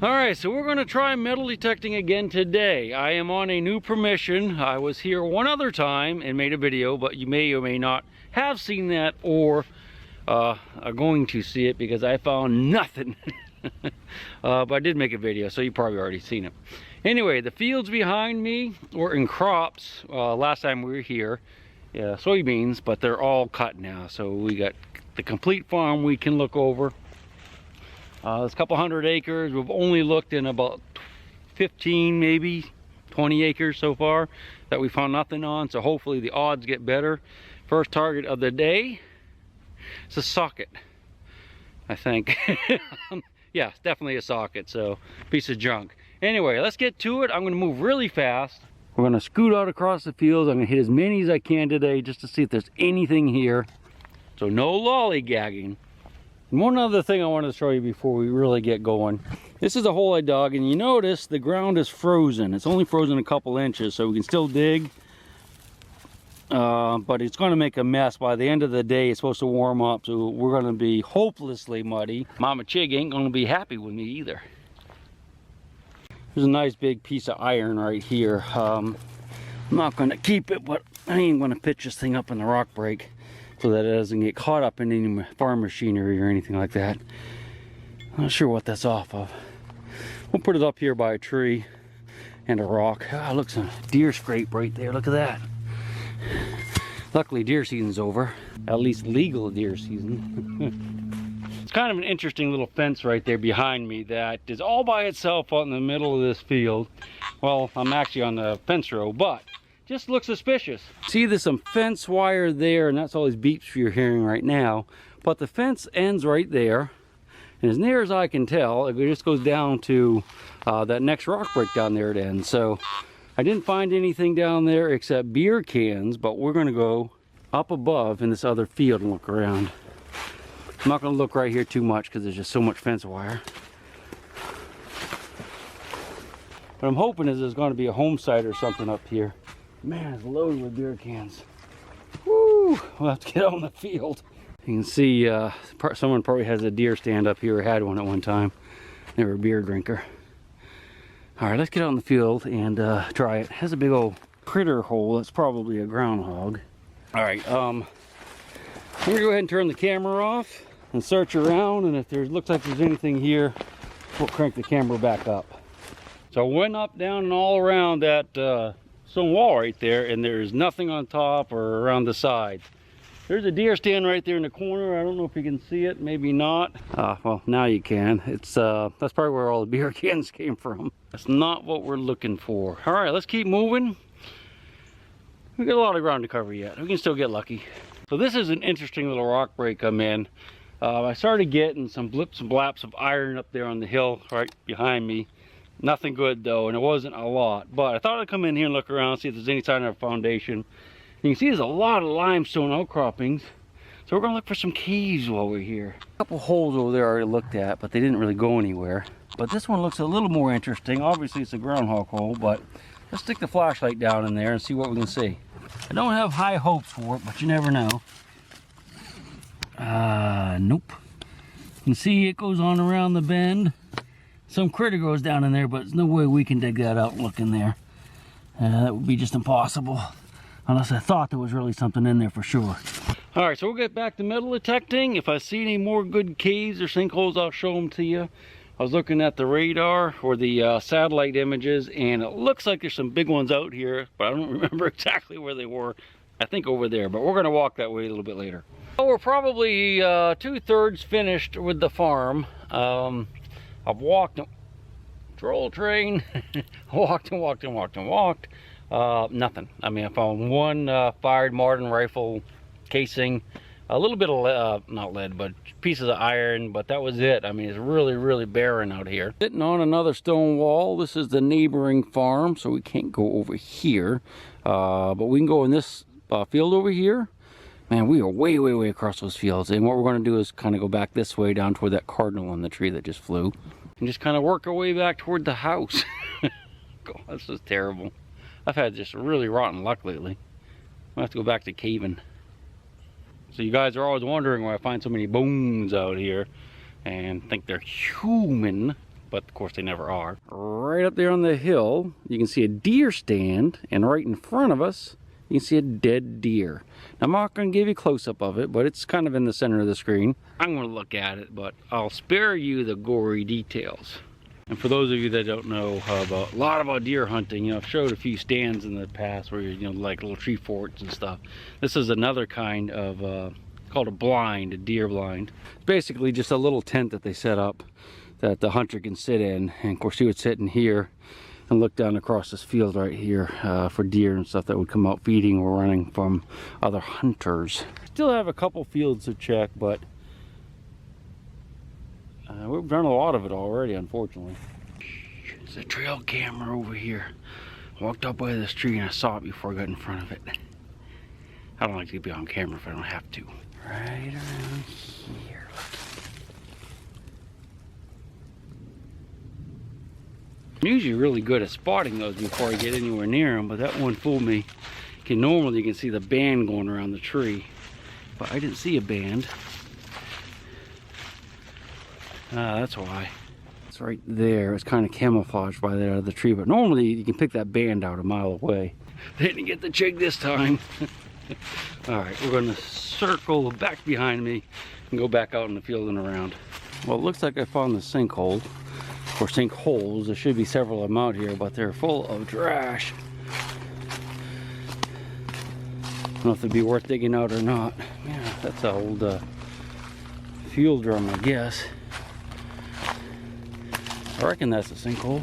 Alright, so we're going to try metal detecting again today. I am on a new permission. I was here one other time and made a video, but you may or may not have seen that or are going to see it because I found nothing. But I did make a video, so you probably already seen it. Anyway, the fields behind me were in crops last time we were here. Yeah, soybeans, but they're all cut now. So we got the complete farm we can look over. There's a couple hundred acres. We've only looked in about 15, maybe 20 acres so far that we found nothing on. So hopefully the odds get better. First target of the day is a socket, I think. Yeah, it's definitely a socket, so piece of junk. Anyway, let's get to it. I'm gonna move really fast. We're gonna scoot out across the fields. I'm gonna hit as many as I can today just to see if there's anything here. So no lollygagging. And one other thing I wanted to show you before we really get going. This is a hole I dug, and you notice the ground is frozen. It's only frozen a couple inches, so we can still dig. But it's going to make a mess. By the end of the day, it's supposed to warm up, so we're going to be hopelessly muddy. Mama Chig ain't going to be happy with me either. There's a nice big piece of iron right here. I'm not going to keep it, but I ain't going to pitch this thing up in the rock break so that it doesn't get caught up in any farm machinery or anything like that. I'm not sure what that's off of. We'll put it up here by a tree and a rock. Ah, look, some deer scrape right there. Look at that. Luckily deer season's over, at least legal deer season. It's kind of an interesting little fence right there behind me that is all by itself out in the middle of this field. Well, I'm actually on the fence row, but just looks suspicious. See, there's some fence wire there, and that's all these beeps you're hearing right now. But the fence ends right there, and as near as I can tell, it just goes down to that next rock break down there it ends. So I didn't find anything down there except beer cans, but we're gonna go up above in this other field and look around. I'm not gonna look right here too much because there's just so much fence wire. What I'm hoping is there's gonna be a home site or something up here. Man, it's loaded with beer cans. Woo! We'll have to get out in the field. You can see someone probably has a deer stand up here or had one at one time. They were a beer drinker. All right, let's get out in the field and try it. It has a big old critter hole. It's probably a groundhog. All right, I'm gonna go ahead and turn the camera off and search around, and if there looks like there's anything here, we'll crank the camera back up. So I went up, down, and all around that stone wall right there, and there's nothing on top or around the side. There's a deer stand right there in the corner. I don't know if you can see it, maybe not. Well, now you can. It's that's probably where all the beer cans came from. That's not what we're looking for. All right, let's keep moving. We got a lot of ground to cover yet. We can still get lucky. So this is an interesting little rock break I'm in. I started getting some blips and blaps of iron up there on the hill right behind me. Nothing good though, and it wasn't a lot. But I thought I'd come in here and look around, see if there's any sign of a foundation. You can see there's a lot of limestone outcroppings. So we're gonna look for some caves while we're here. A couple holes over there I already looked at, but they didn't really go anywhere. But this one looks a little more interesting. Obviously it's a groundhog hole, but let's stick the flashlight down in there and see what we can see. I don't have high hopes for it, but you never know. Nope. You can see it goes on around the bend. Some critter goes down in there, but there's no way we can dig that out and look in there. That would be just impossible. Unless I thought there was really something in there for sure. All right, so we'll get back to metal detecting. If I see any more good caves or sinkholes, I'll show them to you. I was looking at the radar or the satellite images, and it looks like there's some big ones out here, but I don't remember exactly where they were. I think over there, but we're gonna walk that way a little bit later. Well, we're probably 2/3 finished with the farm. I've walked, troll train, walked and walked and walked and walked. Nothing. I mean, I found one fired Martin rifle casing, a little bit of not lead, but pieces of iron, but that was it. I mean, it's really, really barren out here. Sitting on another stone wall. This is the neighboring farm, so we can't go over here, but we can go in this field over here. Man, we are way, way, way across those fields, and what we're going to do is kind of go back this way down toward that cardinal on the tree that just flew, and just kind of work our way back toward the house. God, this is terrible. I've had just really rotten luck lately. I have to go back to caving. So you guys are always wondering why I find so many bones out here and think they're human. but of course they never are. Right up there on the hill, you can see a deer stand, and right in front of us, you can see a dead deer. Now, I'm not going to give you a close-up of it, but it's kind of in the center of the screen. I'm going to look at it, but I'll spare you the gory details. And for those of you that don't know a lot about deer hunting, you know, I've showed a few stands in the past where, you know, like little tree forts and stuff. This is another kind of, called a blind, a deer blind. It's basically just a little tent that they set up that the hunter can sit in. And of course, he would sit in here and look down across this field right here for deer and stuff that would come out feeding or running from other hunters. Still have a couple fields to check, but we've done a lot of it already, unfortunately. There's a trail camera over here. I walked up by this tree and I saw it before I got in front of it. I don't like to be on camera if I don't have to. Right around here. I'm usually really good at spotting those before I get anywhere near them, but that one fooled me. Okay, normally you can see the band going around the tree, but I didn't see a band. That's why. It's right there. It's kind of camouflaged by the other tree, but normally you can pick that band out a mile away. They didn't get the chig this time. All right, we're going to circle back behind me and go back out in the field and around. Well, it looks like I found the sinkhole. Or sinkholes. There should be several of them out here, but they're full of trash. I don't know if they'd be worth digging out or not. Yeah, that's an old fuel drum, I guess. I reckon that's a sinkhole.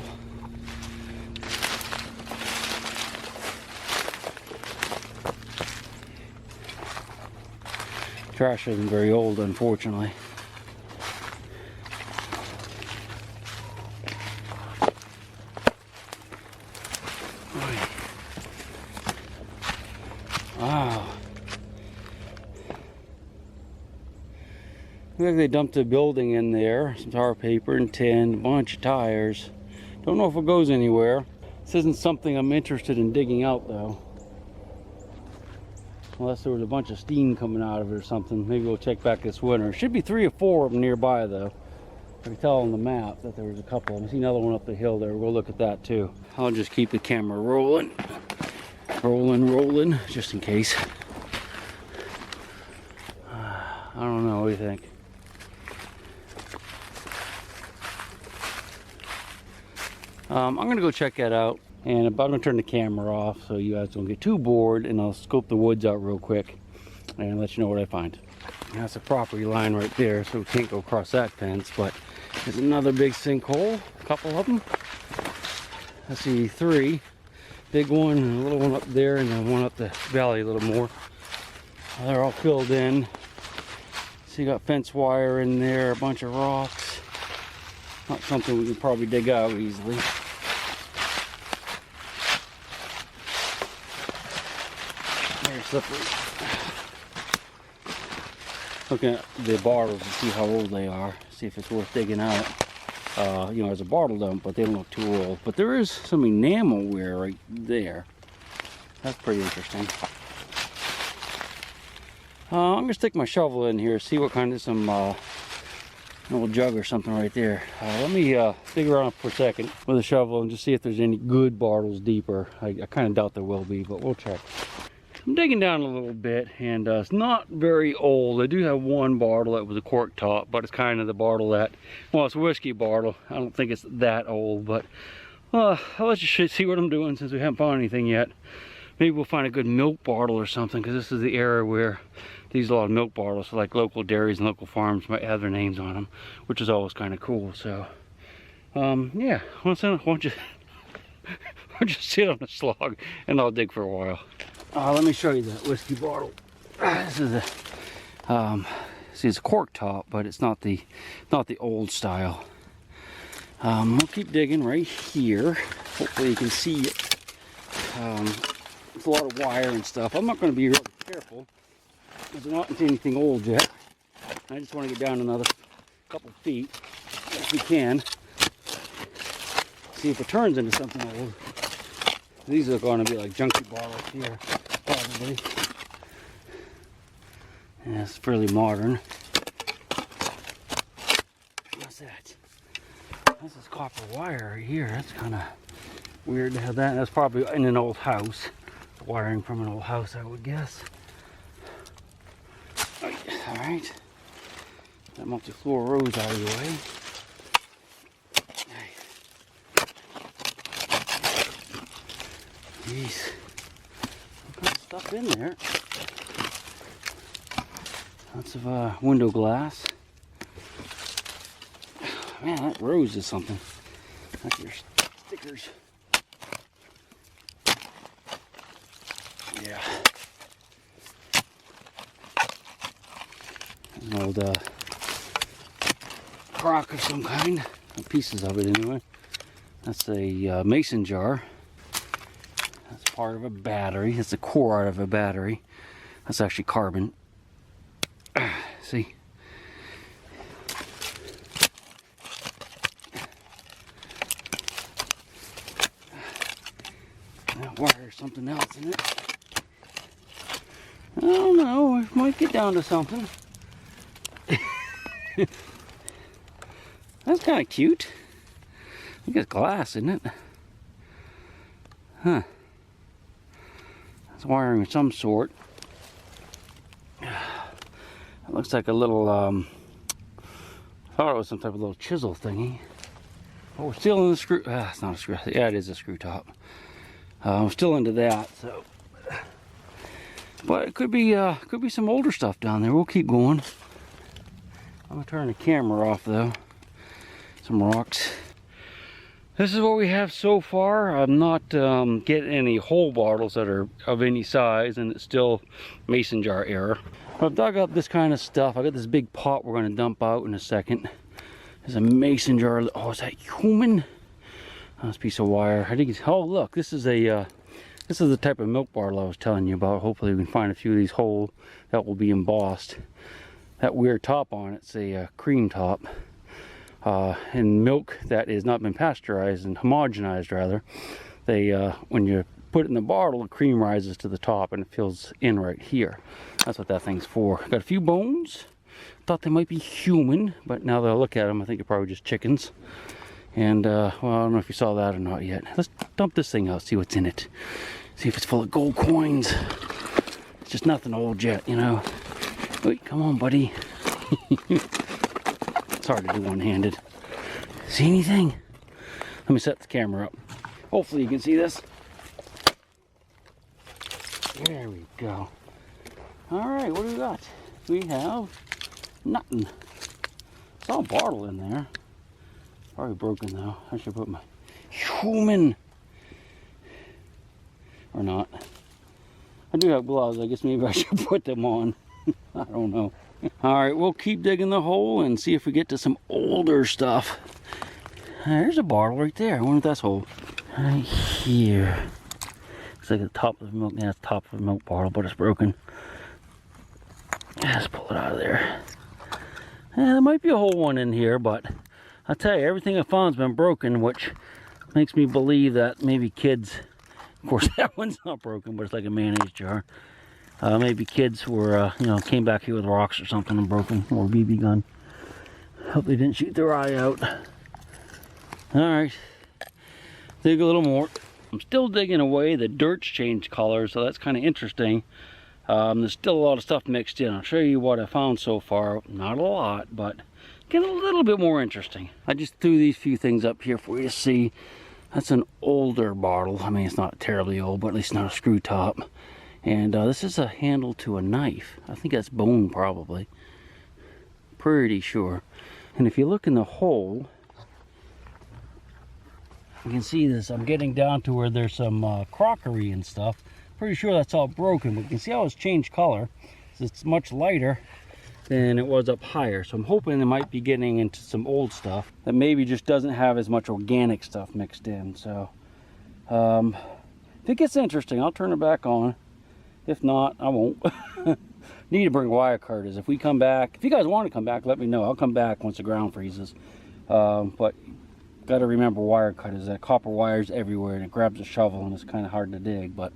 Trash isn't very old, unfortunately. Wow. Looks like they dumped a building in there, some tar paper and tin, a bunch of tires. Don't know if it goes anywhere. This isn't something I'm interested in digging out though. Unless there was a bunch of steam coming out of it or something. Maybe we'll check back this winter. Should be 3 or 4 of them nearby though. I can tell on the map that there was a couple. I see another one up the hill there. We'll look at that too. I'll just keep the camera rolling. Rolling, just in case. I don't know, what do you think? I'm gonna go check that out, and I'm gonna turn the camera off so you guys don't get too bored, and I'll scope the woods out real quick and let you know what I find. That's a property line right there, so we can't go across that fence, but there's another big sinkhole, a couple of them. I see 3. Big one, and a little one up there, and then one up the valley a little more. They're all filled in. So you got fence wire in there, a bunch of rocks. Not something we can probably dig out easily. Very slippery. Looking at the bottles to see how old they are. See if it's worth digging out. You know, as a bottle dump, but they don't look too old. But there is some enamel wear right there. That's pretty interesting. I'm gonna stick my shovel in here, see what kind of some little jug or something right there. Let me dig around for a second with a shovel and just see if there's any good bottles deeper. I kind of doubt there will be, but we'll check. I'm digging down a little bit, and it's not very old. I do have one bottle that was a cork top, but it's kind of the bottle that, well, it's a whiskey bottle. I don't think it's that old, but I'll let you see what I'm doing since we haven't found anything yet. Maybe we'll find a good milk bottle or something, because this is the area where these a lot of milk bottles, so like local dairies and local farms might have their names on them, which is always kind of cool. So, yeah, why don't you sit on the slog and I'll dig for a while. Let me show you the whiskey bottle. This is a, see, it's a cork top, but it's not the old style. We'll keep digging right here. Hopefully you can see it. It's a lot of wire and stuff. I'm not going to be really careful because I'm not into anything old yet. I just want to get down another couple feet if we can. See if it turns into something old. These are going to be like junky bottles here, probably. Yeah, it's fairly modern. What's that? This is copper wire right here. That's kind of weird to have that. That's probably in an old house. Wiring from an old house, I would guess. All right. That multi-floor rose out of the way. Jeez. What kind of stuff in there? Lots of window glass. Man, that rose is something. Like your stickers. Yeah. An old crock of some kind. Pieces of it anyway. That's a mason jar. That's part of a battery. That's the core out of a battery. That's actually carbon. See? That wire is something else in it. I don't know. We might get down to something. That's kind of cute. I think it's glass, isn't it? Huh. That's wiring of some sort. It looks like a little, I thought it was some type of little chisel thingy. Oh, we're still in the screw, it's not a screw, yeah, it is a screw top. I'm still into that, so. But it could be some older stuff down there. We'll keep going. I'm gonna turn the camera off though. Some rocks. This is what we have so far. I'm not getting any whole bottles that are of any size, and it's still mason jar error. I've dug up this kind of stuff. I got this big pot we're going to dump out in a second. There's a mason jar. Oh, is that human? Oh, this piece of wire. I think it's. Oh, look. This is the type of milk bottle I was telling you about. Hopefully, we can find a few of these whole that will be embossed. That weird top on it's a cream top. And milk that has not been pasteurized and homogenized, rather. They when you put it in the bottle, the cream rises to the top and it fills in right here. That's what that thing's for. Got a few bones. Thought they might be human, but now that I look at them, I think they're probably just chickens. And well, I don't know if you saw that or not yet. Let's dump this thing out, see what's in it. See if it's full of gold coins. It's just nothing old yet, you know. Wait, come on, buddy. It's hard to do one-handed. See anything? Let me set the camera up. Hopefully you can see this. There we go. All right, what do we got? We have nothing. Saw a bottle in there. Probably broken though. I should put my human. Or not. I do have gloves. I guess maybe I should put them on. I don't know. All right, we'll keep digging the hole and see if we get to some older stuff. There's a bottle right there. I wonder if that's whole. Right here. Looks like the top of the milk. Yeah, it's the top of the milk bottle, but it's broken. Yeah, let's pull it out of there. Yeah, there might be a whole one in here, but I'll tell you, everything I found's been broken, which makes me believe that maybe kids, of course that one's not broken, but it's like a mayonnaise jar. Maybe kids were, you know, came back here with rocks or something and broken, or a BB gun. Hope they didn't shoot their eye out. All right, dig a little more. I'm still digging away. The dirt's changed color, so that's kind of interesting. There's still a lot of stuff mixed in. I'll show you what I found so far. Not a lot, but getting a little bit more interesting. I just threw these few things up here for you to see. That's an older bottle. I mean, it's not terribly old, but at least not a screw top. And this is a handle to a knife. I think that's bone, probably. Pretty sure. And if you look in the hole, you can see this. I'm getting down to where there's some crockery and stuff. Pretty sure that's all broken, but you can see how it's changed color. It's much lighter than it was up higher. So I'm hoping it might be getting into some old stuff that maybe just doesn't have as much organic stuff mixed in. So if it gets interesting, I'll turn it back on. If not, I won't. Need to bring wire cutters. If we come back, if you guys want to come back, let me know. I'll come back once the ground freezes. But got to remember wire cutters. That copper wire's everywhere, and it grabs a shovel, and it's kind of hard to dig. But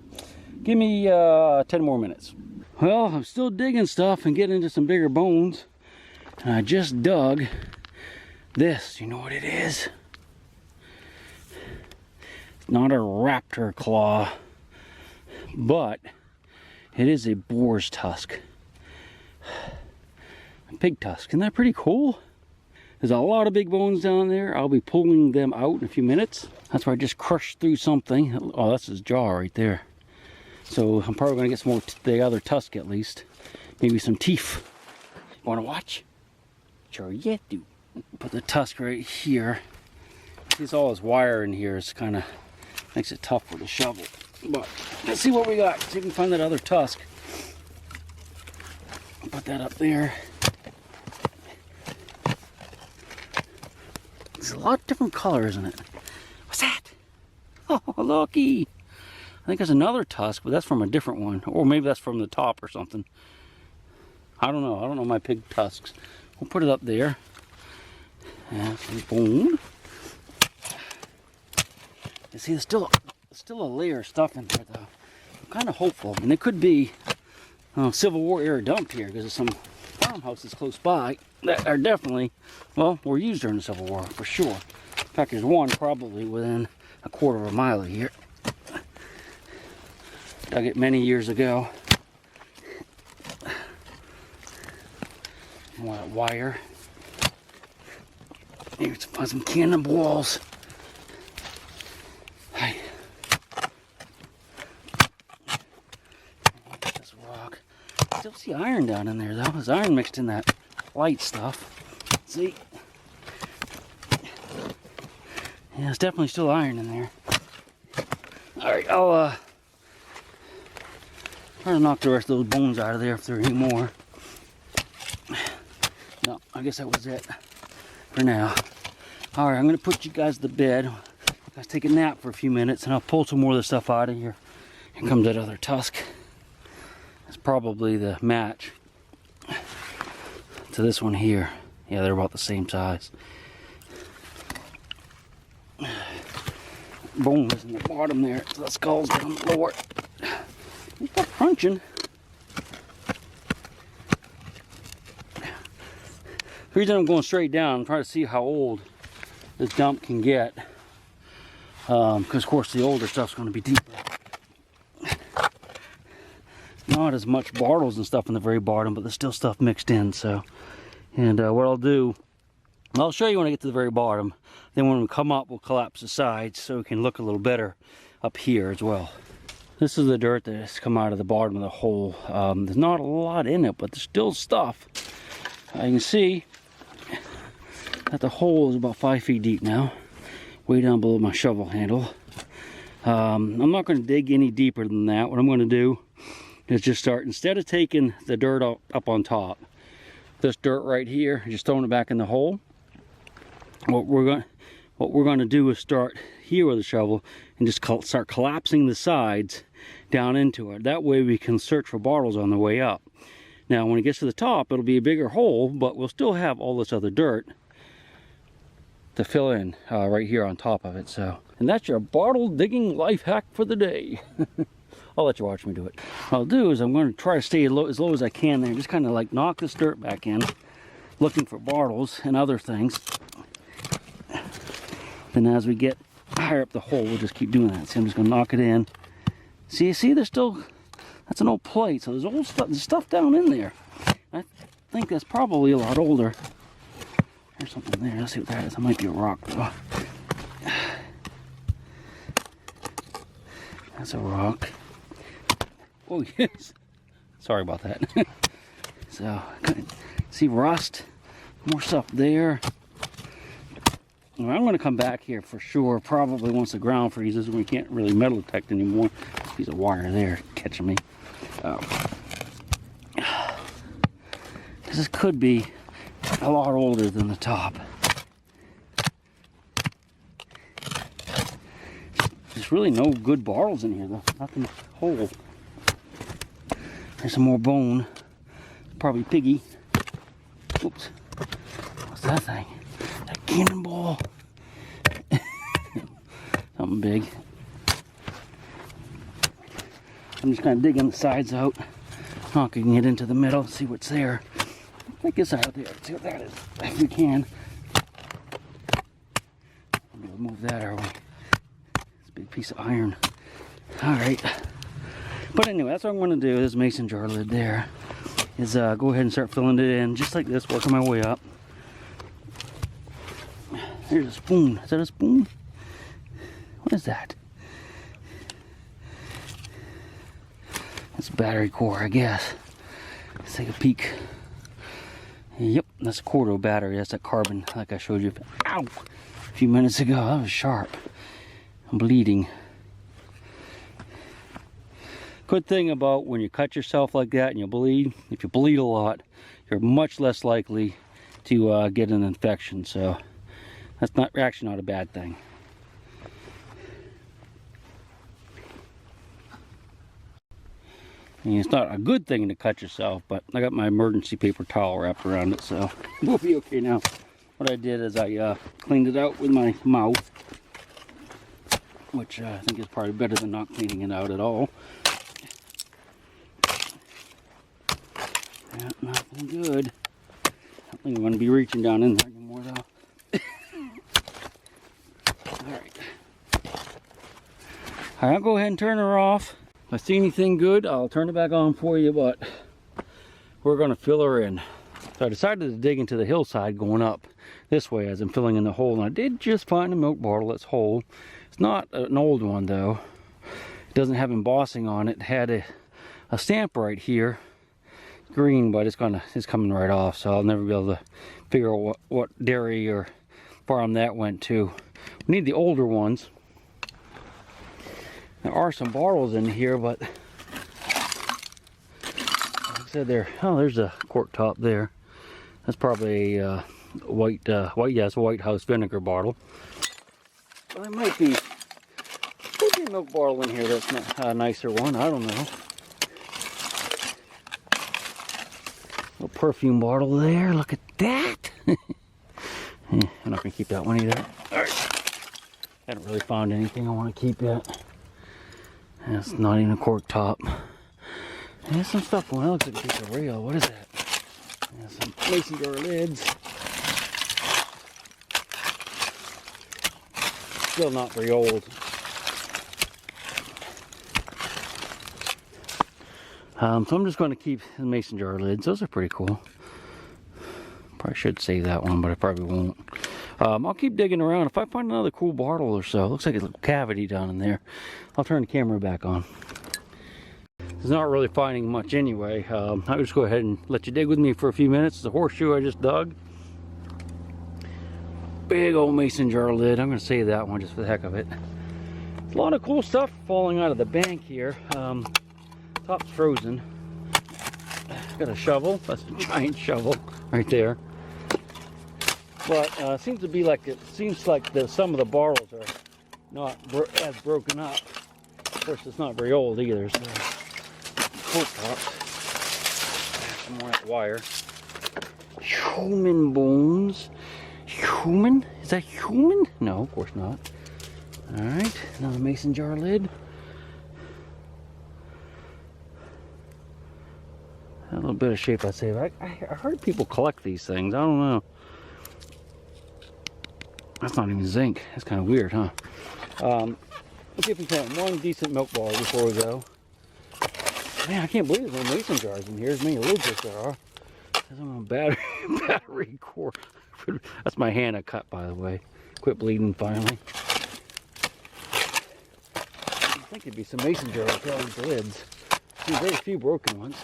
give me 10 more minutes. Well, I'm still digging stuff and getting into some bigger bones. And I just dug this. You know what it is? Not a raptor claw, but it is a boar's tusk. A pig tusk. Isn't that pretty cool? There's a lot of big bones down there. I'll be pulling them out in a few minutes. That's where I just crushed through something. Oh, that's his jaw right there. So I'm probably gonna get some more, the other tusk at least. Maybe some teeth. Wanna watch? Sure, you do. Put the tusk right here. It's all this wire in here. It's kind of makes it tough with a shovel. But let's see what we got. See if we can find that other tusk. Put that up there. There's a lot of different colors in it. What's that? Oh, looky. I think there's another tusk, but that's from a different one. Or maybe that's from the top or something. I don't know. I don't know my pig tusks. We'll put it up there. And some bone. You see, there's still a layer of stuff in there, though. I'm kind of hopeful. And it could be Civil War era dump here, because there's some farmhouses close by that are definitely, well, were used during the Civil War, for sure. In fact, there's one probably within a quarter of a mile of here. Dug it many years ago. More wire. Here's some cannonballs. Hi. This rock. Still see iron down in there though. There's iron mixed in that light stuff. See? Yeah, there's definitely still iron in there. Alright, I'll try to knock the rest of those bones out of there if there are any more. No, I guess that was it for now. Alright, I'm going to put you guys to bed. Let's take a nap for a few minutes and I'll pull some more of the stuff out of here. Here comes that other tusk. It's probably the match to this one here. Yeah, they're about the same size. Bone is in the bottom there, so the skull's down lower. Stop crunching. The reason I'm going straight down, I'm trying to see how old this dump can get. Because of course the older stuff's going to be deeper. Not as much bartles and stuff in the very bottom, but there's still stuff mixed in. So, and what I'll do, I'll show you when I get to the very bottom. Then when we come up, we'll collapse the sides so it can look a little better up here as well. This is the dirt that has come out of the bottom of the hole. There's not a lot in it, but there's still stuff. You can see that the hole is about 5 feet deep now, way down below my shovel handle. I'm not going to dig any deeper than that. What I'm going to do is just start, instead of taking the dirt up on top, this dirt right here, just throwing it back in the hole. What we're going to do is start here with a shovel and just start collapsing the sides down into it. That way we can search for bottles on the way up. Now when it gets to the top, it'll be a bigger hole, but we'll still have all this other dirt to fill in right here on top of it. So, and that's your bottle digging life hack for the day. I'll let you watch me do it. What I'll do is I'm going to try to stay as low as I can there, just kind of like knock this dirt back in, looking for bottles and other things. Then as we get higher up the hole, we'll just keep doing that. See, I'm just going to knock it in. See, there's still, that's an old plate, so there's old stuff, there's stuff down in there. I think that's probably a lot older. There's something there. Let's see what that is. That might be a rock though. That's a rock. Oh yes. Sorry about that. So, see rust. More stuff there. Well, I'm going to come back here for sure. Probably once the ground freezes, we can't really metal detect anymore. Piece of wire there catching me. This could be a lot older than the top. There's really no good bottles in here though. Nothing whole. There's some more bone. Probably piggy. Oops. What's that thing? That cannonball. Something big. I'm just kind of digging the sides out. Knocking it into the middle. See what's there. I think it's out there. Let's see what that is. If we can. We'll move that our way. It's Big piece of iron. All right. But anyway, that's what I'm going to do. This mason jar lid there is go ahead and start filling it in just like this, working my way up. Here's a spoon. Is that a spoon? What is that? That's a battery core, I guess. Let's take a peek. Yep, that's a quarto battery. That's that carbon like I showed you a few minutes ago. That was sharp. I'm bleeding. Good thing about when you cut yourself like that and you bleed, if you bleed a lot, you're much less likely to get an infection. So that's actually not a bad thing. And it's not a good thing to cut yourself, but I got my emergency paper towel wrapped around it, so we'll be okay now. What I did is I cleaned it out with my mouth, which I think is probably better than not cleaning it out at all. Yeah, nothing good. I don't think I'm going to be reaching down in there anymore, though. Alright. I'll go ahead and turn her off. If I see anything good, I'll turn it back on for you, but we're going to fill her in. So I decided to dig into the hillside going up this way as I'm filling in the hole. And I did just find a milk bottle that's whole. It's not an old one, though. It doesn't have embossing on it. It had a stamp right here. Green, but it's coming right off, so I'll never be able to figure out what dairy or farm that went to. We need the older ones. There are some bottles in here, but like I said, there's a cork top there. That's probably a white House vinegar bottle. But there might be a milk bottle in here that's not a nicer one. I don't know. Little perfume bottle there. Look at that. I'm not gonna keep that one either. All right. Haven't really found anything I want to keep yet. It's not even a cork top. There's some stuff going on. Looks like a piece of rail. What is that? There's some mason jar lids. Still not very old. So I'm just going to keep the mason jar lids. Those are pretty cool. Probably should save that one, but I probably won't. I'll keep digging around. If I find another cool bottle or so, looks like a little cavity down in there, I'll turn the camera back on. It's not really finding much anyway. I'll just go ahead and let you dig with me for a few minutes. It's a horseshoe I just dug. Big old mason jar lid. I'm going to save that one just for the heck of it. There's a lot of cool stuff falling out of the bank here. Top's frozen. Got a shovel. That's a giant shovel right there. But seems like some of the bottles are not as broken up. Of course, it's not very old either. So, cork tops. Some more wire. Human bones. Human? Is that human? No, of course not. All right, another mason jar lid. A little bit of shape, I'd say. I heard people collect these things. I don't know. That's not even zinc. That's kind of weird, huh? Let's see if we can find one decent milk bottle before we go. Man, I can't believe there's no mason jars in here. As many lids as there are. There's a battery core. That's my hand I cut, by the way. Quit bleeding finally. I think it'd be some mason jars with all these lids. See, very few broken ones.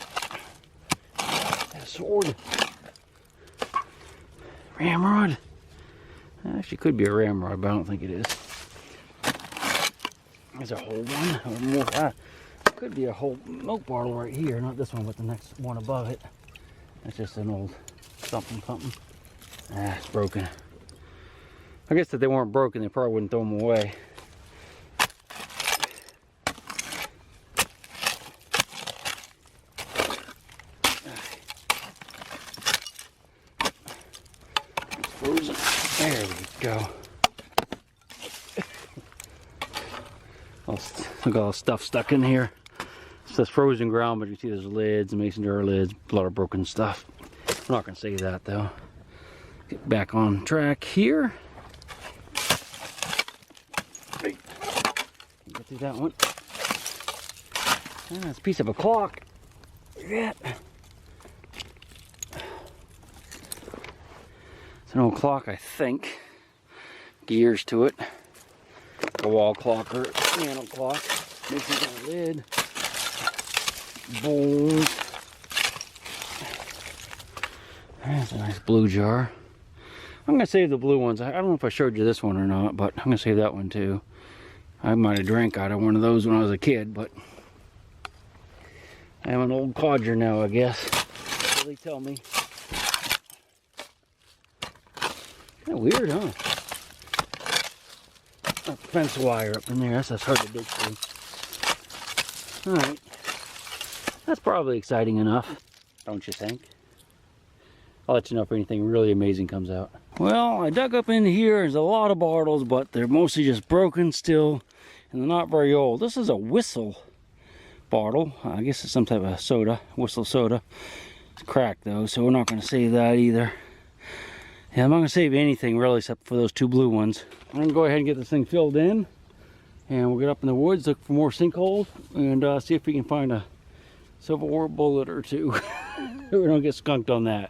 A sword. Ramrod. Actually, could be a ramrod, but I don't think it is. There's a whole one. Or more. Could be a whole milk bottle right here. Not this one, but the next one above it. That's just an old something. It's broken. I guess if they weren't broken, they probably wouldn't throw them away. Frozen. There we go. Look at all the stuff stuck in here. It says frozen ground, but you see there's lids, mason jar lids, a lot of broken stuff. I'm not going to say that though. Get back on track here. see that one. That's a piece of a clock. Yeah. It's an old clock, I think. Gears to it. A wall clock or piano clock. Missing a lid. Boom. There's a nice blue jar. I'm gonna save the blue ones. I don't know if I showed you this one or not, but I'm gonna save that one too. I might have drank out of one of those when I was a kid, but I'm an old codger now, I guess. That's what they tell me. Kind of weird, huh? That fence wire up in there. That's hard to dig through. All right. That's probably exciting enough, don't you think? I'll let you know if anything really amazing comes out. Well, I dug up in here. There's a lot of bottles, but they're mostly just broken still, and they're not very old. This is a Whistle bottle. I guess it's some type of soda, Whistle soda. It's cracked though, so we're not going to save that either. Yeah, I'm not going to save anything really except for those two blue ones. I'm going to go ahead and get this thing filled in, and we'll get up in the woods, look for more sinkholes, and see if we can find a Civil War bullet or two. We don't get skunked on that.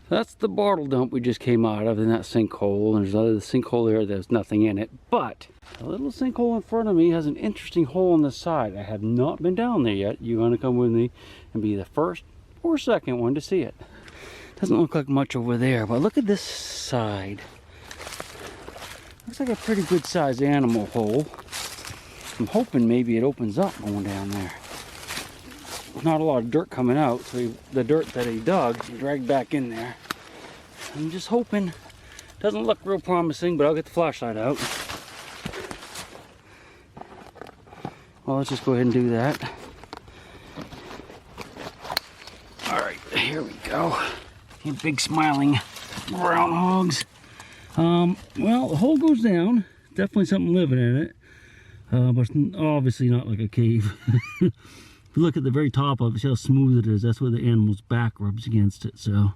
That's the bottle dump we just came out of in that sinkhole. There's another sinkhole there, there's nothing in it. But a little sinkhole in front of me has an interesting hole on the side. I have not been down there yet. You're going to come with me and be the first or second one to see it. Doesn't look like much over there, but look at this side. Looks like a pretty good sized animal hole. I'm hoping maybe it opens up going down there. Not a lot of dirt coming out, so the dirt that he dug he dragged back in there. I'm just hoping. Doesn't look real promising, but I'll get the flashlight out. Well, let's just go ahead and do that. All right, here we go. You big smiling groundhogs. Well, the hole goes down. Definitely something living in it, but obviously not like a cave. If you look at the very top of it, see how smooth it is. That's where the animal's back rubs against it. So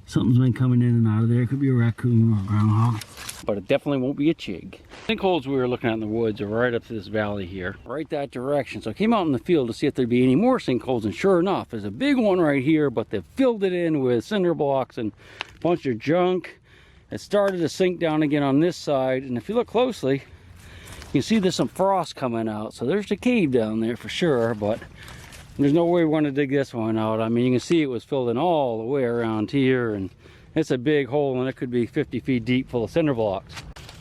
something's been coming in and out of there. It could be a raccoon or a groundhog, but it definitely won't be a chig. Sinkholes we were looking at in the woods are right up to this valley here, right that direction. So I came out in the field to see if there'd be any more sinkholes, and sure enough, there's a big one right here, but they've filled it in with cinder blocks and a bunch of junk. It started to sink down again on this side, and if you look closely, you can see there's some frost coming out. So there's the cave down there for sure, but there's no way we want to dig this one out. I mean, you can see it was filled in all the way around here, and it's a big hole, and it could be 50 feet deep full of cinder blocks.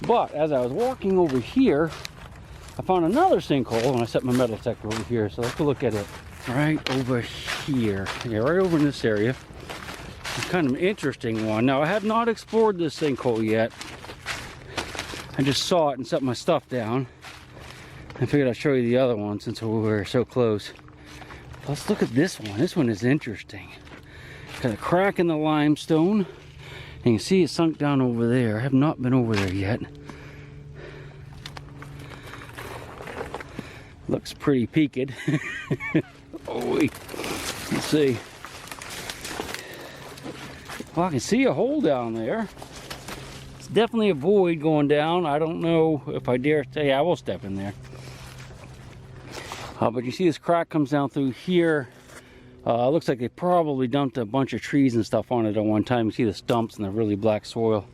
But as I was walking over here, I found another sinkhole, and I set my metal detector over here. So let's go look at it. Right over here. Yeah, right over in this area. It's kind of an interesting one. Now, I have not explored this sinkhole yet. I just saw it and set my stuff down. I figured I'd show you the other one since we were so close. Let's look at this one. This one is interesting. Got a crack in the limestone. And you can see it sunk down over there. I have not been over there yet. Looks pretty peaked. Oh, let's see. Well, I can see a hole down there. It's definitely a void going down. I don't know if I dare say I will step in there. But you see this crack comes down through here. Looks like they probably dumped a bunch of trees and stuff on it at one time. You see the stumps and the really black soil.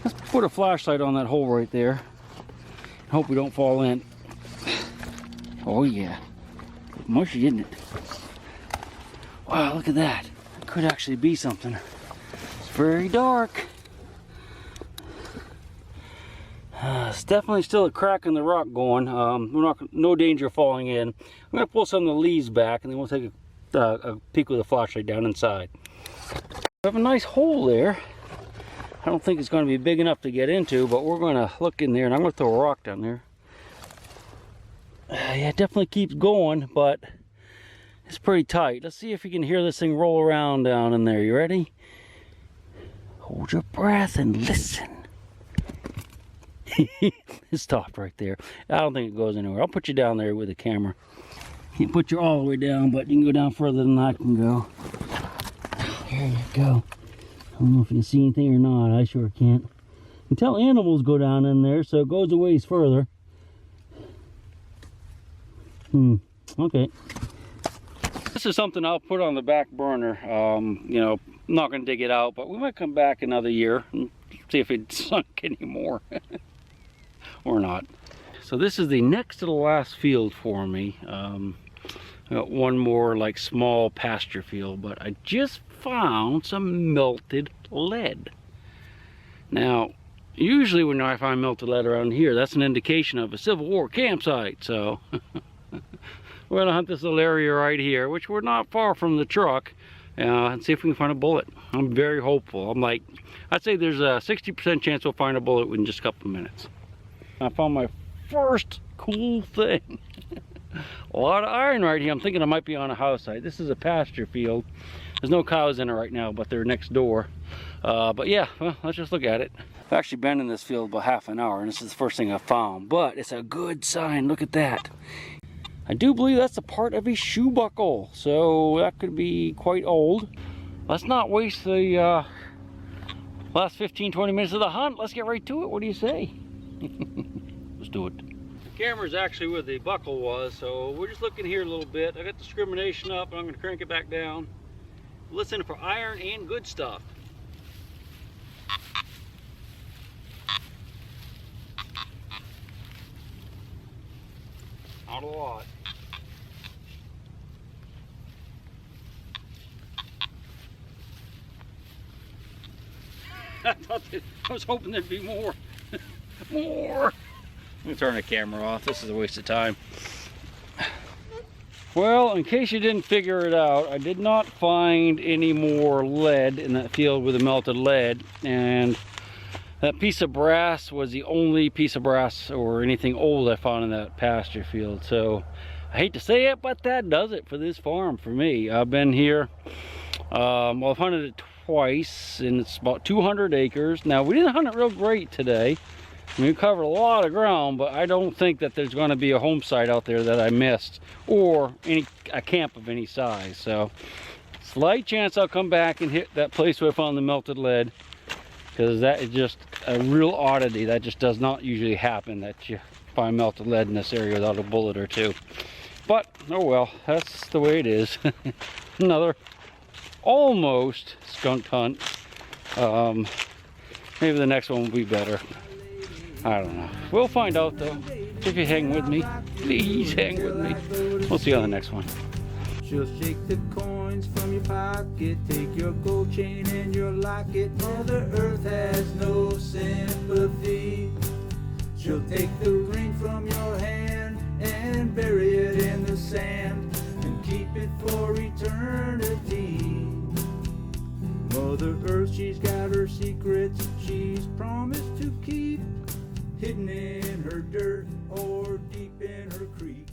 Let's put a flashlight on that hole right there. Hope we don't fall in. Oh yeah. Mushy, isn't it? Wow, look at that. It could actually be something. It's very dark. It's definitely still a crack in the rock going. No danger of falling in. I'm going to pull some of the leaves back, and then we'll take a peek with a flashlight down inside. We have a nice hole there. I don't think it's going to be big enough to get into, but we're going to look in there, and I'm going to throw a rock down there. Yeah, it definitely keeps going, but it's pretty tight. Let's see if you can hear this thing roll around down in there. You ready? Hold your breath and listen. It stopped right there. I don't think it goes anywhere. I'll put you down there with the camera. Can't put you all the way down, but you can go down further than I can go. There you go. I don't know if you can see anything or not. I sure can't. You can tell animals go down in there, so it goes a ways further. Okay. This is something I'll put on the back burner. You know, I'm not going to dig it out, but we might come back another year and see if it sunk anymore or not. So this is the next to the last field for me. I got one more like small pasture field, but I just found some melted lead. Now, usually when I find melted lead around here, that's an indication of a Civil War campsite. So we're gonna hunt this little area right here, which we're not far from the truck, and see if we can find a bullet. I'm very hopeful. I'd say there's a 60% chance we'll find a bullet in just a couple of minutes. I found my first cool thing. A lot of iron right here. I'm thinking I might be on a house site. This is a pasture field. There's no cows in it right now, but they're next door. But yeah, well, let's just look at it. I've actually been in this field about half an hour, and this is the first thing I found, but it's a good sign. Look at that. I do believe that's a part of a shoe buckle, so that could be quite old. Let's not waste the last 15-20 minutes of the hunt. Let's get right to it. What do you say? Let's do it. The camera's actually where the buckle was, so we're just looking here a little bit. I got the discrimination up, and I'm going to crank it back down. Listen for iron and good stuff. Not a lot. I was hoping there'd be more. More. I'm gonna turn the camera off. This is a waste of time. Well, in case you didn't figure it out, I did not find any more lead in that field with the melted lead, and that piece of brass was the only piece of brass or anything old I found in that pasture field. So I hate to say it, but that does it for this farm for me. I've been here, well, I've hunted it twice, and it's about 200 acres. Now, we didn't hunt it real great today. We covered a lot of ground, but I don't think that there's going to be a home site out there that I missed, or a camp of any size. So slight chance I'll come back and hit that place where I found the melted lead, because that is just a real oddity. That just does not usually happen, that you find melted lead in this area without a bullet or two. But oh well, that's the way it is. Another almost skunked hunt. Maybe the next one will be better. I don't know. We'll find out though. If you hang with me, please hang with me. We'll see you on the next one. She'll shake the coins from your pocket, take your gold chain and your locket. Mother Earth has no sympathy. She'll take the ring from your hand and bury it in the sand and keep it for eternity. Mother Earth, she's got her secrets she's promised to keep, hidden in her dirt or deep in her creek.